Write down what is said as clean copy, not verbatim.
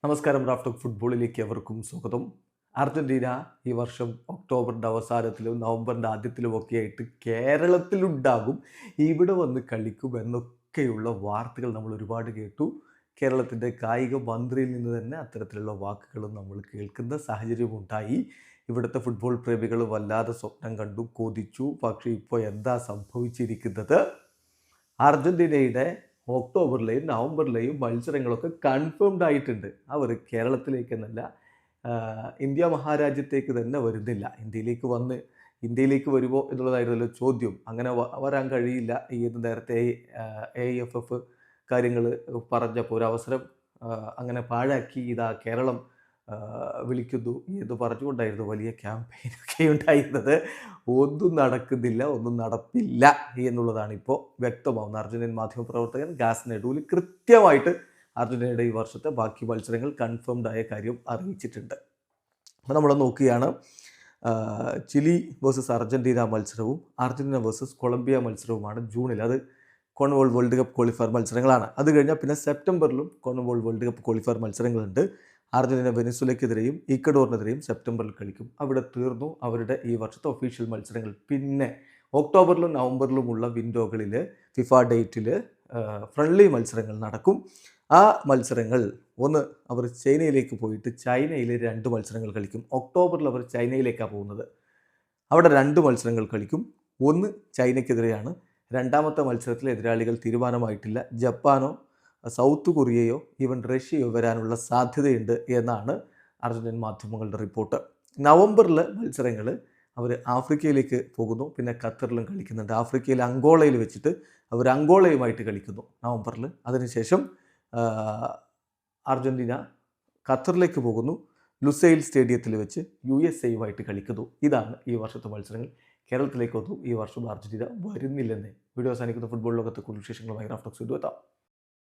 നമസ്കാരം. റാഫ്റ്റോക്ക് ഫുട്ബോളിലേക്ക് എവർക്കും സ്വാഗതം. അർജന്റീന ഈ വർഷം ഒക്ടോബറിൻ്റെ അവസാനത്തിലും നവംബറിൻ്റെ ആദ്യത്തിലുമൊക്കെ ആയിട്ട് കേരളത്തിലുണ്ടാകും, ഇവിടെ വന്ന് കളിക്കും എന്നൊക്കെയുള്ള വാർത്തകൾ നമ്മൾ ഒരുപാട് കേട്ടു. കേരളത്തിൻ്റെ കായിക മന്ത്രിയിൽ നിന്ന് തന്നെ അത്തരത്തിലുള്ള വാക്കുകളും നമ്മൾ കേൾക്കുന്ന സാഹചര്യമുണ്ടായി. ഇവിടുത്തെ ഫുട്ബോൾ പ്രേമികൾ വല്ലാതെ സ്വപ്നം കണ്ടു, കൊതിച്ചു. പക്ഷേ ഇപ്പോൾ എന്താ സംഭവിച്ചിരിക്കുന്നത്? അർജന്റീനയുടെ ഒക്ടോബറിലെയും നവംബറിലെയും മത്സരങ്ങളൊക്കെ കൺഫേംഡ് ആയിട്ടുണ്ട്. അവർ കേരളത്തിലേക്കെന്നല്ല, ഇന്ത്യ മഹാരാജ്യത്തേക്ക് തന്നെ വരുന്നില്ല. ഇന്ത്യയിലേക്ക് വരുമോ എന്നുള്ളതായിരുന്നല്ലോ ചോദ്യം. അങ്ങനെ വരാൻ കഴിയില്ല എന്ന് നേരത്തെ AIFF കാര്യങ്ങൾ പറഞ്ഞപ്പോൾ ഒരവസരം അങ്ങനെ പാഴാക്കി ഇതാ കേരളം വിളിക്കുന്നു എന്ന് പറഞ്ഞുകൊണ്ടായിരുന്നു വലിയ ക്യാമ്പയിനൊക്കെ ഉണ്ടായിരുന്നത്. ഒന്നും നടക്കുന്നില്ല, ഒന്നും നടപ്പില്ല എന്നുള്ളതാണ് ഇപ്പോൾ വ്യക്തമാവുന്നത്. അർജന്റീൻ മാധ്യമപ്രവർത്തകൻ ഗാസ് നെഡൂല് കൃത്യമായിട്ട് അർജന്റീനയുടെ ഈ വർഷത്തെ ബാക്കി മത്സരങ്ങൾ കൺഫേംഡ് ആയ കാര്യം അറിയിച്ചിട്ടുണ്ട്. അപ്പോൾ നമ്മൾ നോക്കുകയാണ്, ചിലി വേഴ്സസ് അർജന്റീന മത്സരവും അർജന്റീന വേഴ്സസ് കൊളംബിയ മത്സരവുമാണ് ജൂണിൽ. അത് കോൺമെബോൾ വേൾഡ് കപ്പ് ക്വാളിഫയർ മത്സരങ്ങളാണ്. അത് കഴിഞ്ഞാൽ പിന്നെ സെപ്റ്റംബറിലും കോൺമെബോൾ വേൾഡ് കപ്പ് ക്വാളിഫയർ മത്സരങ്ങളുണ്ട്. അർജന്റീന വെനിസുലയ്ക്കെതിരെയും ഈക്വഡോറിനെതിരെയും സെപ്റ്റംബറിൽ കളിക്കും. അവിടെ തീർന്നു അവരുടെ ഈ വർഷത്തെ ഒഫീഷ്യൽ മത്സരങ്ങൾ. പിന്നെ ഒക്ടോബറിലും നവംബറിലുമുള്ള വിൻഡോകളിൽ ഫിഫ ഡേറ്റിൽ ഫ്രണ്ട്ലി മത്സരങ്ങൾ നടക്കും. ആ മത്സരങ്ങൾ ഒന്ന് അവർ ചൈനയിലേക്ക് പോയിട്ട് ചൈനയിൽ 2 മത്സരങ്ങൾ കളിക്കും. ഒക്ടോബറിൽ അവർ ചൈനയിലേക്കാണ് പോകുന്നത്. അവിടെ 2 മത്സരങ്ങൾ കളിക്കും. ഒന്ന് ചൈനയ്ക്കെതിരെയാണ്. രണ്ടാമത്തെ മത്സരത്തിൽ എതിരാളികൾ തീരുമാനമായിട്ടില്ല. ജപ്പാനോ സൗത്ത് കൊറിയയോ ഈവൻ റഷ്യയോ വരാനുള്ള സാധ്യതയുണ്ട് എന്നാണ് അർജന്റീൻ മാധ്യമങ്ങളുടെ റിപ്പോർട്ട്. നവംബറിൽ മത്സരങ്ങൾ അവർ ആഫ്രിക്കയിലേക്ക് പോകുന്നു, പിന്നെ ഖത്തറിലും കളിക്കുന്നുണ്ട്. ആഫ്രിക്കയിൽ അങ്കോളയിൽ വെച്ചിട്ട് അവർ അങ്കോളയുമായിട്ട് കളിക്കുന്നു നവംബറിൽ. അതിനുശേഷം അർജന്റീന ഖത്തറിലേക്ക് പോകുന്നു, ലുസൈൽ സ്റ്റേഡിയത്തിൽ വെച്ച് USA കളിക്കുന്നു. ഇതാണ് ഈ വർഷത്തെ മത്സരങ്ങൾ. കേരളത്തിലേക്ക് വന്നു ഈ വർഷം അർജന്റീന വരുന്നില്ലെന്നേ. വീഡിയോ അവസാനിക്കുന്ന ഫുട്ബോൾ ലോകത്തെ കൂടുതൽ വിശേഷങ്ങളുമായി റാഫ്റ്റോക്സ് വീണ്ടും എത്താം.